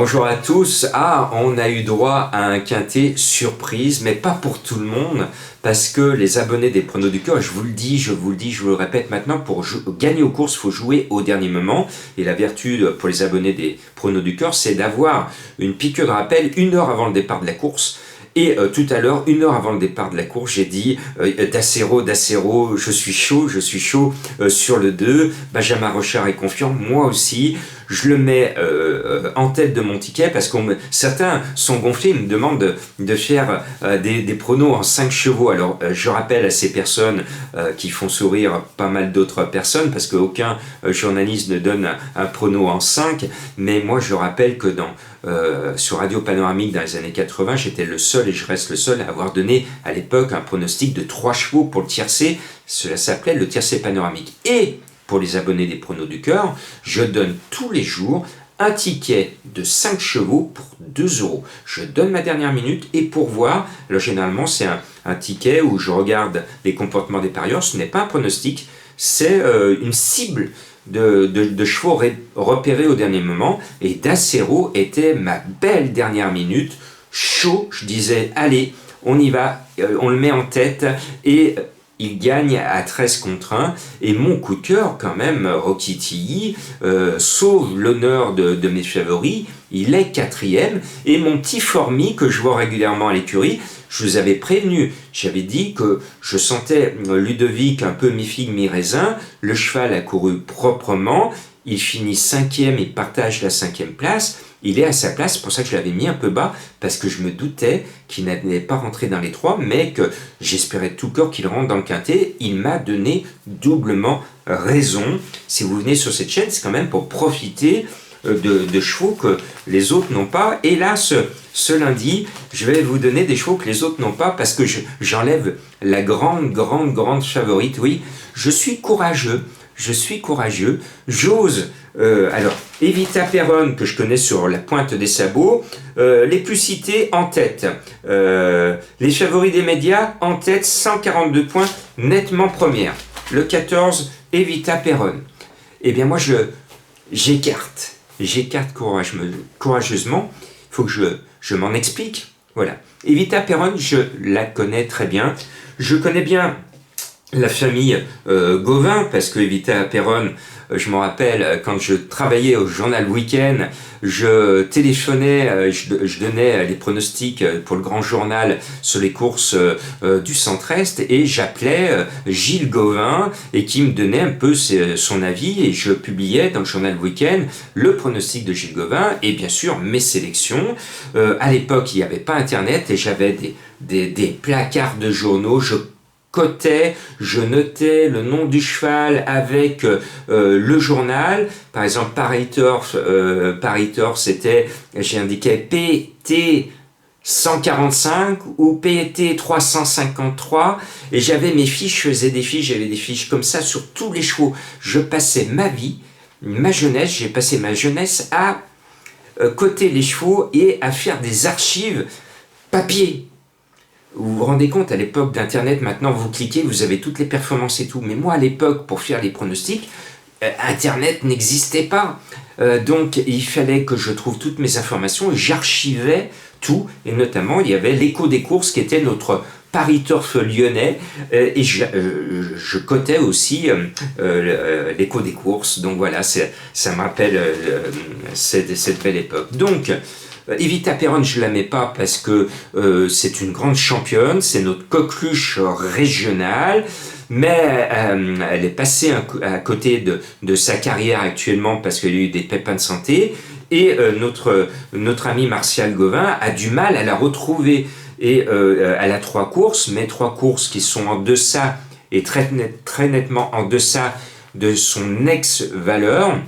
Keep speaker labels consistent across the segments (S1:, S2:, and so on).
S1: Bonjour à tous. On a eu droit à un quintet surprise, mais pas pour tout le monde, parce que les abonnés des Pronos du Cœur, je vous le dis, je vous le répète maintenant, pour gagner aux courses, il faut jouer au dernier moment. Et la vertu pour les abonnés des Pronos du Cœur, c'est d'avoir une piqûre de rappel 1 heure avant le départ de la course. Et tout à l'heure, 1 heure avant le départ de la course, j'ai dit D'Acero, je suis chaud sur le 2. Benjamin Rochard est confiant, moi aussi. Je le mets en tête de mon ticket parce que certains sont gonflés, ils me demandent de faire des pronos en 5 chevaux. Alors je rappelle à ces personnes qui font sourire pas mal d'autres personnes parce qu'aucun journaliste ne donne un prono en 5, mais moi je rappelle que sur Radio Panoramique dans les années 80, j'étais le seul et je reste le seul à avoir donné à l'époque un pronostic de 3 chevaux pour le tiercé. Cela s'appelait le tiercé panoramique. Et pour les abonnés des Pronos du Cœur, je donne tous les jours un ticket de 5 chevaux pour 2 euros. Je donne ma dernière minute et pour voir, là, généralement c'est un ticket où je regarde les comportements des parieurs, ce n'est pas un pronostic, c'est une cible de chevaux repérés au dernier moment, et D'Acero était ma belle dernière minute, chaud, je disais allez, on y va, on le met en tête, et il gagne à 13 contre 1, et mon coup de cœur quand même, Rocky Tilly, sauve l'honneur de mes favoris, il est 4e, et mon petit Formi que je vois régulièrement à l'écurie, je vous avais prévenu, j'avais dit que je sentais Ludovic un peu mi-figue mi-raisin, le cheval a couru proprement, il finit 5e, il partage la 5e place, il est à sa place, c'est pour ça que je l'avais mis un peu bas, parce que je me doutais qu'il n'allait pas rentrer dans les 3, mais que j'espérais de tout cœur qu'il rentre dans le quintet. Il m'a donné doublement raison. Si vous venez sur cette chaîne, c'est quand même pour profiter de chevaux que les autres n'ont pas. Et là, ce lundi, je vais vous donner des chevaux que les autres n'ont pas, parce que j'enlève la grande favorite. Oui, je suis courageux, j'ose. Alors, Evita Perron, que je connais sur la pointe des sabots, les plus cités en tête. Les favoris des médias en tête, 142 points, nettement première. Le 14, Evita Perron. Eh bien, moi, j'écarte courageusement. Il faut que je m'en explique. Voilà. Evita Perron, je la connais très bien. Je connais bien la famille Gauvin, parce que Evita Perron, je me rappelle, quand je travaillais au journal Week-end, je téléphonais, je donnais les pronostics pour le grand journal sur les courses du Centre-Est, et j'appelais Gilles Gauvin, et qui me donnait un peu son avis, et je publiais dans le journal Week-end le pronostic de Gilles Gauvin, et bien sûr mes sélections. À l'époque, il n'y avait pas Internet, et j'avais des placards de journaux, je notais le nom du cheval avec le journal. Par exemple, Paris-Turf, c'était, j'ai indiqué PT 145 ou PT 353, et j'avais mes fiches, j'avais des fiches comme ça sur tous les chevaux. Je passais j'ai passé ma jeunesse à coter les chevaux et à faire des archives papier. Vous vous rendez compte, à l'époque d'Internet, maintenant vous cliquez, vous avez toutes les performances et tout. Mais moi, à l'époque, pour faire les pronostics, Internet n'existait pas. Donc, il fallait que je trouve toutes mes informations et j'archivais tout. Et notamment, il y avait l'Écho des courses qui était notre Paris-Turf lyonnais. Et je cotais aussi l'Écho des courses. Donc voilà, ça me rappelle cette belle époque. Donc, Evita Perron, je ne la mets pas parce que c'est une grande championne, c'est notre coqueluche régionale, mais elle est passée à côté de sa carrière actuellement parce qu'elle a eu des pépins de santé, et notre ami Martial Gauvin a du mal à la retrouver. Et elle a 3 courses, mais 3 courses qui sont en deçà, et très nettement en deçà de son ex-valeur,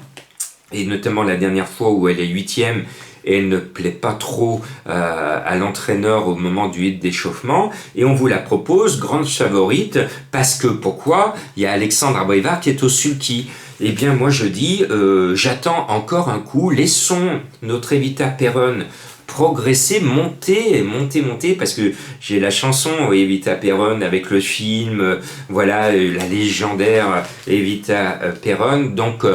S1: et notamment la dernière fois où elle est 8e, et elle ne plaît pas trop à l'entraîneur au moment du hit d'échauffement, et on vous la propose grande favorite, parce que pourquoi? Il y a Alexandre Aboivar qui est au sulky. Eh bien moi je dis, j'attends encore un coup, laissons notre Evita Perron progresser, monter, parce que j'ai la chanson Evita Perron avec le film, voilà, la légendaire Evita Perron. Donc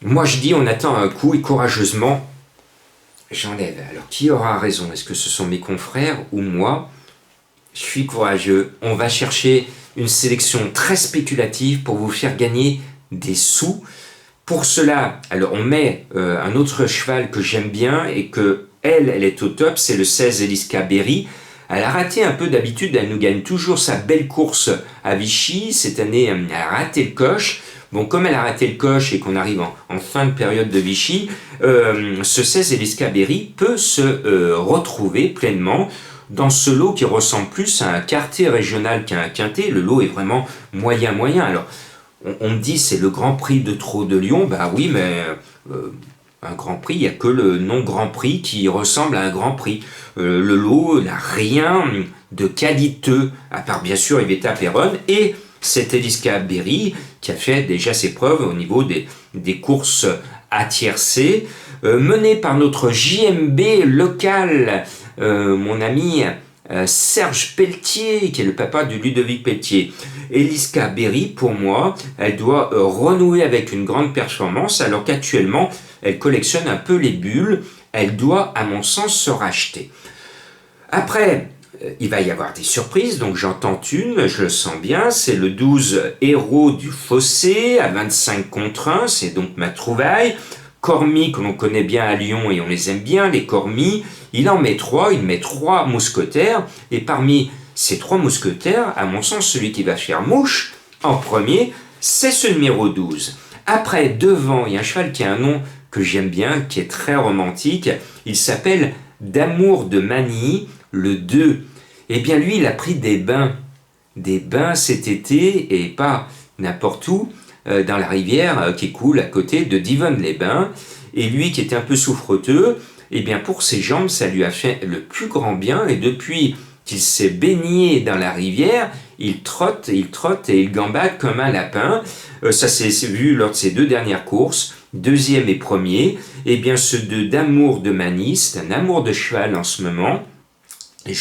S1: moi je dis, on attend un coup, et courageusement j'enlève. Alors, qui aura raison? Est-ce que ce sont mes confrères ou moi? Je suis courageux. On va chercher une sélection très spéculative pour vous faire gagner des sous. Pour cela, alors on met un autre cheval que j'aime bien et que elle est au top, c'est le 16 Eliska Berry. Elle a raté un peu d'habitude, elle nous gagne toujours sa belle course à Vichy. Cette année, elle a raté le coche. Bon, comme elle a raté le coche et qu'on arrive en fin de période de Vichy, ce 16 Eliska Berry peut se retrouver pleinement dans ce lot qui ressemble plus à un quartier régional qu'à un quintet. Le lot est vraiment moyen. Alors, on me dit c'est le Grand Prix de Trot de Lyon. Bah oui, mais un Grand Prix, il n'y a que le nom Grand Prix qui ressemble à un Grand Prix. Le lot n'a rien de qualiteux, à part bien sûr Iveta Perron et cet Eliska Berry qui a fait déjà ses preuves au niveau des courses à tiercé, mené par notre JMB local, mon ami Serge Pelletier, qui est le papa de Ludovic Pelletier. Eliska Berry, pour moi, elle doit renouer avec une grande performance, alors qu'actuellement, elle collectionne un peu les bulles. Elle doit, à mon sens, se racheter. Après, il va y avoir des surprises, donc j'entends une, je le sens bien, c'est le 12 Héros du Fossé, à 25 contre 1, c'est donc ma trouvaille. Cormy, que l'on connaît bien à Lyon et on les aime bien, les Cormy, il en met 3, il met 3 mousquetaires, et parmi ces 3 mousquetaires, à mon sens, celui qui va faire mouche, en premier, c'est ce numéro 12. Après, devant, il y a un cheval qui a un nom que j'aime bien, qui est très romantique, il s'appelle D'Amour de Manille, le 2. Eh bien, lui, il a pris des bains cet été, et pas n'importe où, dans la rivière qui coule à côté de Divonne-les-Bains. Et lui, qui était un peu souffreteux, eh bien, pour ses jambes, ça lui a fait le plus grand bien. Et depuis qu'il s'est baigné dans la rivière, il trotte et il gambade comme un lapin. Ça s'est vu lors de ses 2 dernières courses, deuxième et premier. Eh bien, ce d'Amour de Manille, c'est un amour de cheval en ce moment. Et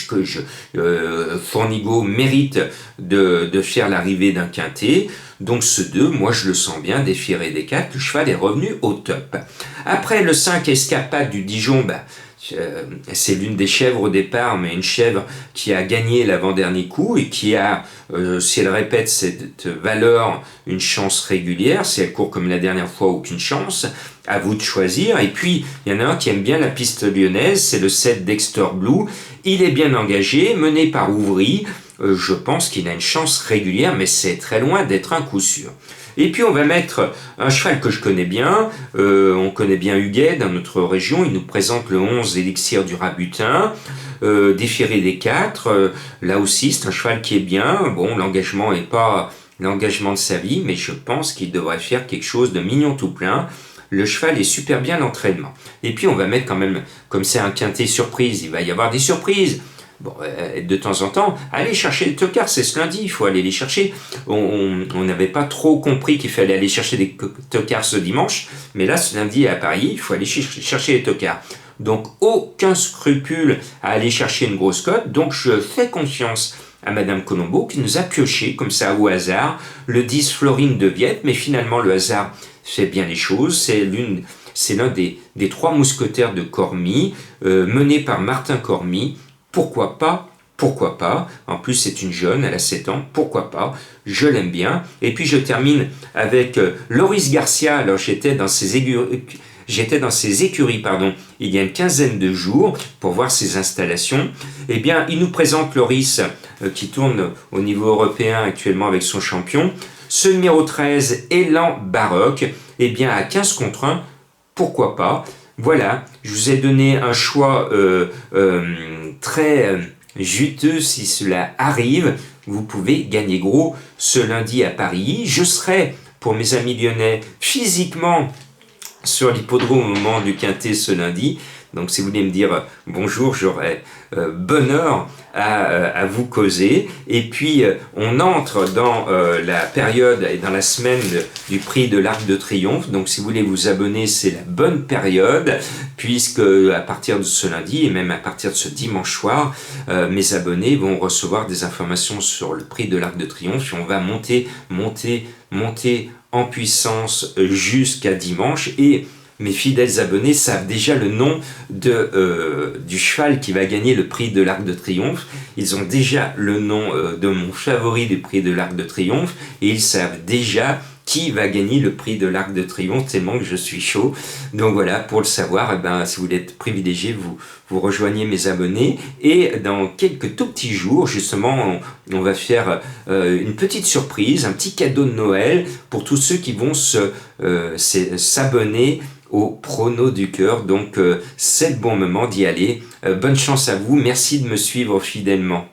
S1: Fournigo mérite de faire l'arrivée d'un quintet. Donc ce 2, moi je le sens bien, défier des 4, le cheval est revenu au top. Après le 5 Escapade du Dijon, c'est l'une des chèvres au départ, mais une chèvre qui a gagné l'avant-dernier coup et qui a, si elle répète cette valeur, une chance régulière. Si elle court comme la dernière fois, aucune chance. À vous de choisir. Et puis, il y en a un qui aime bien la piste lyonnaise, c'est le 7 Dexter Blue. Il est bien engagé, mené par Ouvry. Je pense qu'il a une chance régulière, mais c'est très loin d'être un coup sûr. Et puis on va mettre un cheval que je connais bien, on connaît bien Huguet dans notre région, il nous présente le 11 Élixir du Rabutin, déféré des 4, là aussi c'est un cheval qui est bien, bon l'engagement n'est pas l'engagement de sa vie, mais je pense qu'il devrait faire quelque chose de mignon tout plein. Le cheval est super bien l'entraînement. Et puis on va mettre quand même, comme c'est un quintet surprise, il va y avoir des surprises. Bon, de temps en temps, allez chercher les tocards, c'est ce lundi, il faut aller les chercher. On n'avait pas trop compris qu'il fallait aller chercher des tocards ce dimanche, mais là, ce lundi à Paris, il faut aller chercher les tocards. Donc, aucun scrupule à aller chercher une grosse cote, donc je fais confiance à Madame Colombo qui nous a pioché comme ça au hasard le 10 Florine de Viette, mais finalement le hasard fait bien les choses, c'est l'un des 3 mousquetaires de Cormy, mené par Martin Cormy. Pourquoi pas? En plus, c'est une jeune, elle a 7 ans. Pourquoi pas? Je l'aime bien. Et puis, je termine avec Loris Garcia. Alors, j'étais dans ses écuries, il y a une quinzaine de jours pour voir ses installations. Eh bien, il nous présente Loris qui tourne au niveau européen actuellement avec son champion. Ce numéro 13, Élan Baroque, eh bien, à 15 contre 1, pourquoi pas? Voilà, je vous ai donné un choix très juteux si cela arrive. Vous pouvez gagner gros ce lundi à Paris. Je serai, pour mes amis lyonnais, physiquement sur l'hippodrome au moment du quintet ce lundi. Donc si vous voulez me dire bonjour, j'aurai bonheur à vous causer. Et puis on entre dans la période et dans la semaine du prix de l'Arc de Triomphe. Donc si vous voulez vous abonner, c'est la bonne période, puisque à partir de ce lundi et même à partir de ce dimanche soir, mes abonnés vont recevoir des informations sur le prix de l'Arc de Triomphe et on va monter en puissance jusqu'à dimanche. Et mes fidèles abonnés savent déjà le nom du cheval qui va gagner le prix de l'Arc de Triomphe. Ils ont déjà le nom de mon favori du prix de l'Arc de Triomphe et ils savent déjà qui va gagner le prix de l'Arc de Triomphe, tellement que je suis chaud. Donc voilà, pour le savoir, eh ben, si vous voulez être privilégié, vous rejoignez mes abonnés. Et dans quelques tout petits jours, justement, on va faire une petite surprise, un petit cadeau de Noël pour tous ceux qui vont s'abonner au prono du cœur. Donc c'est le bon moment d'y aller. Bonne chance à vous, merci de me suivre fidèlement.